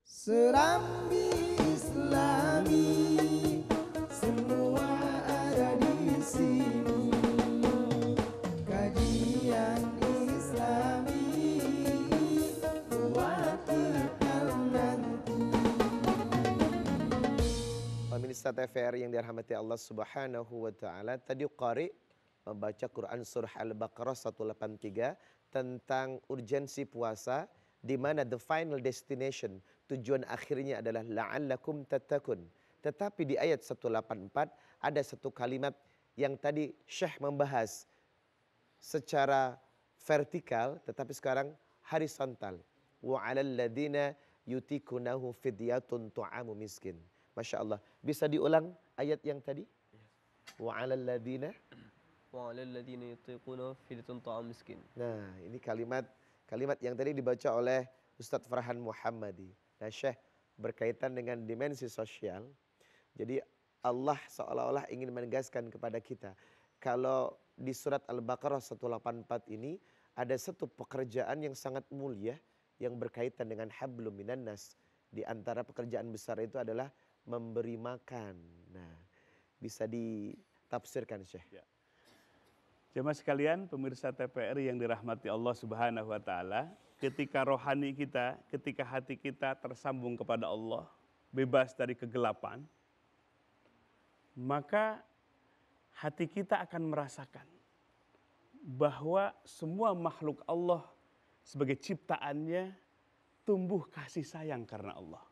Serambi Islami, semua ada di sini. Kajian Islami buat bekal nanti. Pemirsa TVRI yang dirahmati Allah Subhanahu wa taala, tadi qari membaca Quran surah Al-Baqarah 183 tentang urgensi puasa, di mana the final destination, tujuan akhirnya adalah la'allakum tattaqun. Tetapi di ayat 184 ada satu kalimat yang tadi Syekh membahas secara vertikal, tetapi sekarang horizontal. Wa 'alal ladzina yutikunahu fidyatun tu'amu miskin. Masya Allah. Bisa diulang ayat yang tadi? Wa 'alal ladzina. Wa 'alal ladzina yutiqunahu fidyatun ta'am miskin. Nah, ini kalimat yang tadi dibaca oleh Ustadz Farhan Muhammadi. Nah, Syekh berkaitan dengan dimensi sosial. Jadi Allah seolah-olah ingin menegaskan kepada kita, kalau di surat Al-Baqarah 184 ini ada satu pekerjaan yang sangat mulia yang berkaitan dengan hablum minan nas. Di antara pekerjaan besar itu adalah memberi makan. Nah, bisa ditafsirkan, Syekh. Ya. Jemaah sekalian, pemirsa TVRI yang dirahmati Allah Subhanahu wa taala, ketika rohani kita, ketika hati kita tersambung kepada Allah, bebas dari kegelapan, maka hati kita akan merasakan bahwa semua makhluk Allah sebagai ciptaannya tumbuh kasih sayang karena Allah.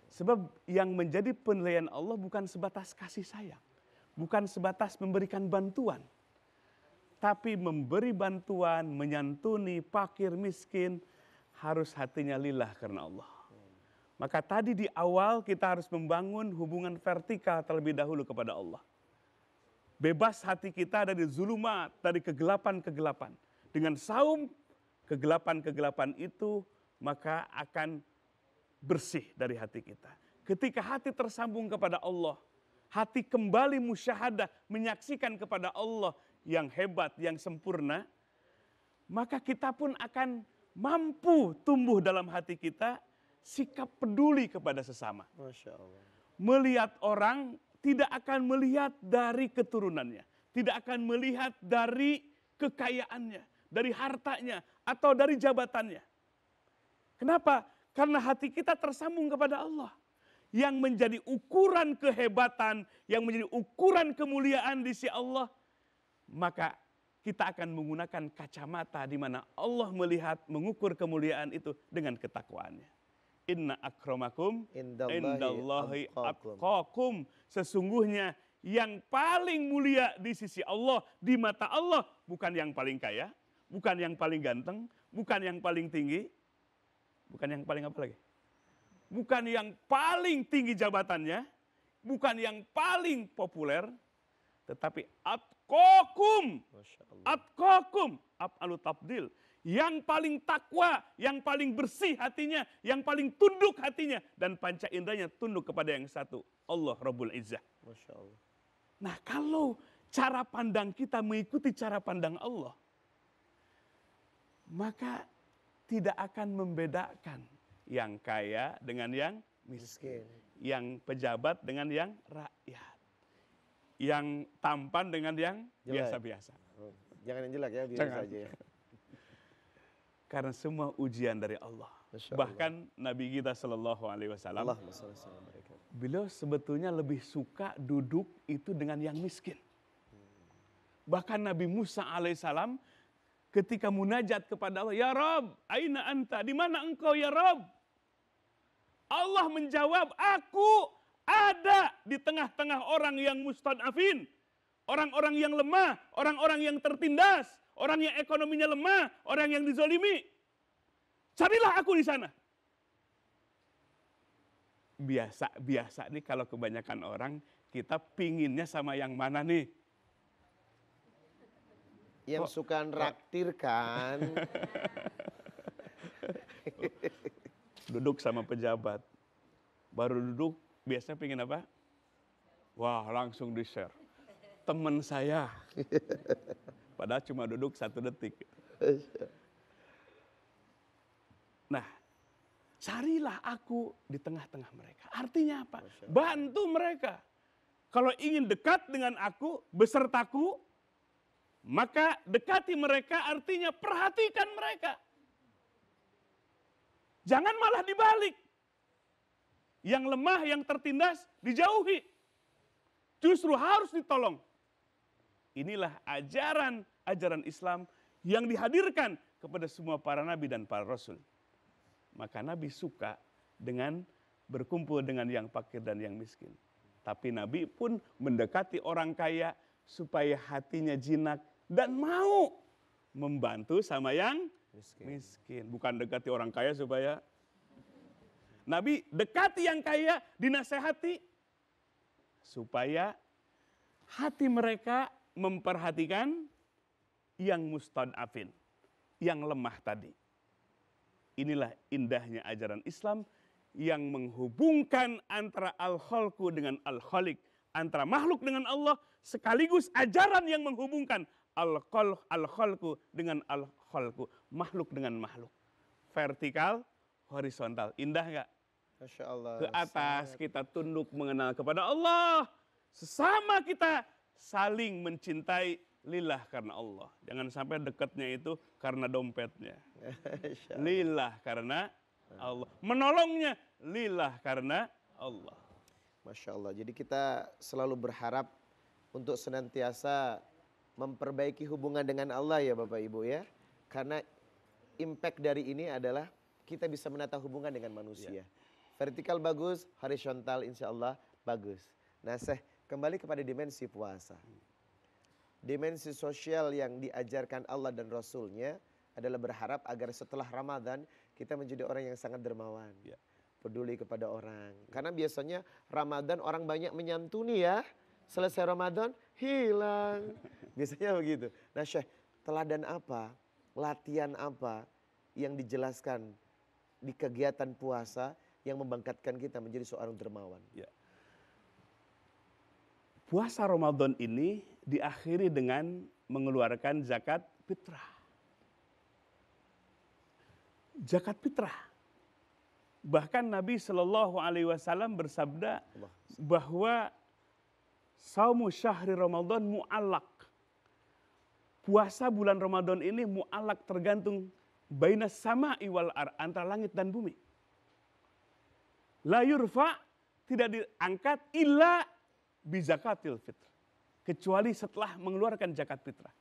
Sebab yang menjadi penilaian Allah bukan sebatas kasih sayang, bukan sebatas memberikan bantuan, tapi memberi bantuan, menyantuni fakir miskin, harus hatinya lillah karena Allah. Maka tadi di awal kita harus membangun hubungan vertikal terlebih dahulu kepada Allah. Bebas hati kita dari zulumat, dari kegelapan-kegelapan. Dengan saum kegelapan-kegelapan itu, maka akan bersih dari hati kita. Ketika hati tersambung kepada Allah, hati kembali musyahadah, menyaksikan kepada Allah yang hebat, yang sempurna, maka kita pun akan mampu tumbuh dalam hati kita sikap peduli kepada sesama. Masya Allah. Melihat orang tidak akan melihat dari keturunannya, tidak akan melihat dari kekayaannya, dari hartanya, atau dari jabatannya. Kenapa? Karena hati kita tersambung kepada Allah. Yang menjadi ukuran kehebatan, yang menjadi ukuran kemuliaan di sisi Allah, maka kita akan menggunakan kacamata di mana Allah melihat, mengukur kemuliaan itu dengan ketakwaannya. Inna akramakum indallahi atqakum. Sesungguhnya yang paling mulia di sisi Allah, di mata Allah, bukan yang paling kaya, bukan yang paling ganteng, bukan yang paling tinggi, bukan yang paling apa lagi? Bukan yang paling tinggi jabatannya, bukan yang paling populer, tetapi atqakum. Atqakum, af'alu tafdil. Yang paling takwa, yang paling bersih hatinya, yang paling tunduk hatinya, dan panca inderanya tunduk kepada yang satu, Allah Rabbul Izzah. Masya Allah. Nah, kalau cara pandang kita mengikuti cara pandang Allah, maka tidak akan membedakan yang kaya dengan yang miskin, yang pejabat dengan yang rakyat, yang tampan dengan yang biasa-biasa. Jangan yang jelek ya, biasa Jangan. saja ya. Karena semua ujian dari Allah. Bahkan Nabi kita Shallallahu Alaihi Wasallam, beliau sebetulnya lebih suka duduk itu dengan yang miskin. Bahkan Nabi Musa alaihissalam ketika munajat kepada Allah, ya Rabb, aina anta, di mana engkau ya Rabb? Allah menjawab, aku ada di tengah-tengah orang yang mustad'afin, orang-orang yang lemah, orang-orang yang tertindas, orang yang ekonominya lemah, orang yang dizolimi. Carilah aku di sana. Biasa nih kalau kebanyakan orang, kita pinginnya sama yang mana nih? Yang suka nraktir kan. Duduk sama pejabat. Baru duduk, biasanya pengen apa? Wah, langsung di-share. Teman saya. Padahal cuma duduk 1 detik. Nah, carilah aku di tengah-tengah mereka. Artinya apa? Masya Allah. Bantu mereka. Kalau ingin dekat dengan aku, besertaku, maka dekati mereka, artinya perhatikan mereka. Jangan malah dibalik. Yang lemah, yang tertindas, dijauhi. Justru harus ditolong. Inilah ajaran Islam yang dihadirkan kepada semua para nabi dan para rasul. Maka Nabi suka dengan berkumpul dengan yang fakir dan yang miskin. Tapi Nabi pun mendekati orang kaya supaya hatinya jinak dan mau membantu sama yang miskin. Bukan dekati orang kaya supaya... Nabi dekati yang kaya, dinasehati supaya hati mereka memperhatikan yang mustad'afin, yang lemah tadi. Inilah indahnya ajaran Islam yang menghubungkan antara al-khalqu dengan al-khaliq, antara makhluk dengan Allah, sekaligus ajaran yang menghubungkan al-khalqu dengan al-khalqu, makhluk dengan makhluk. Vertikal, horizontal. Indah nggak? Masya Allah. Ke atas kita tunduk mengenal kepada Allah. Sesama kita saling mencintai lillah karena Allah. Jangan sampai dekatnya itu karena dompetnya. Lillah karena Allah. Menolongnya lillah karena Allah. Masya Allah. Jadi kita selalu berharap untuk senantiasa memperbaiki hubungan dengan Allah ya Bapak Ibu ya. Karena impact dari ini adalah kita bisa menata hubungan dengan manusia. Vertikal bagus, horizontal insya Allah bagus. Nah kembali kepada dimensi puasa. Dimensi sosial yang diajarkan Allah dan Rasulnya adalah berharap agar setelah Ramadan kita menjadi orang yang sangat dermawan. Peduli kepada orang. Karena biasanya Ramadan orang banyak menyantuni ya. Selesai Ramadan hilang. Biasanya begitu. Nah Syekh, teladan apa, latihan apa yang dijelaskan di kegiatan puasa yang membangkitkan kita menjadi seorang dermawan? Puasa Ramadan ini diakhiri dengan mengeluarkan zakat fitrah. Zakat fitrah. Bahkan Nabi Shallallahu Alaihi Wasallam bersabda bahwa saumu syahri Ramadan mu'allak. Puasa bulan Ramadan ini mu'allak, tergantung bainas sama'i wal ar, antara langit dan bumi. La yurfa, tidak diangkat illa bi zakatil fitr, kecuali setelah mengeluarkan zakat fitrah.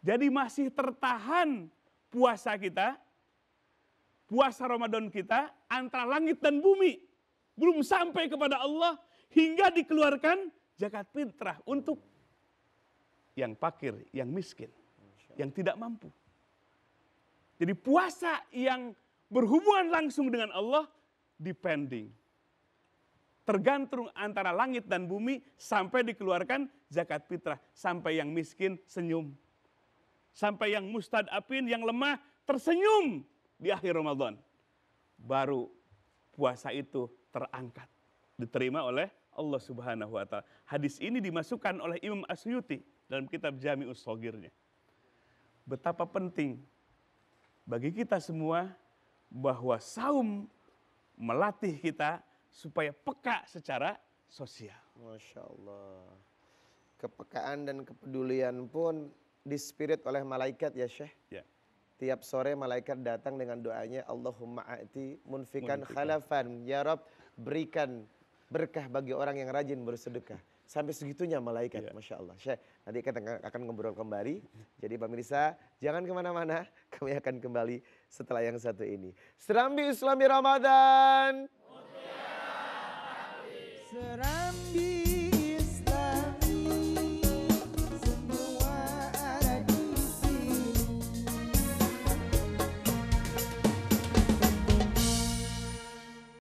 Jadi masih tertahan puasa kita, puasa Ramadan kita antara langit dan bumi. Belum sampai kepada Allah hingga dikeluarkan zakat fitrah untuk yang fakir, yang miskin, yang tidak mampu. Jadi puasa yang berhubungan langsung dengan Allah depending, tergantung antara langit dan bumi sampai dikeluarkan zakat fitrah. Sampai yang miskin senyum, sampai yang mustad'afin, yang lemah tersenyum di akhir Ramadan. Baru puasa itu terangkat, diterima oleh Allah Subhanahu wa Ta'ala. Hadis ini dimasukkan oleh Imam Asyuti dalam kitab Jami'us Shaghirnya. Betapa penting bagi kita semua bahwa saum melatih kita supaya peka secara sosial. Masya Allah. Kepekaan dan kepedulian pun dispirit oleh malaikat ya Syekh. Tiap sore malaikat datang dengan doanya, Allahumma a'ti munfikan khalafan. Ya Rabb, berikan berkah bagi orang yang rajin bersedekah. Sampai segitunya malaikat, Masya Allah. Syekh, nanti kita akan ngobrol kembali. Jadi pemirsa, jangan kemana-mana. Kami akan kembali setelah yang satu ini. Serambi Islami Ramadan. Serambi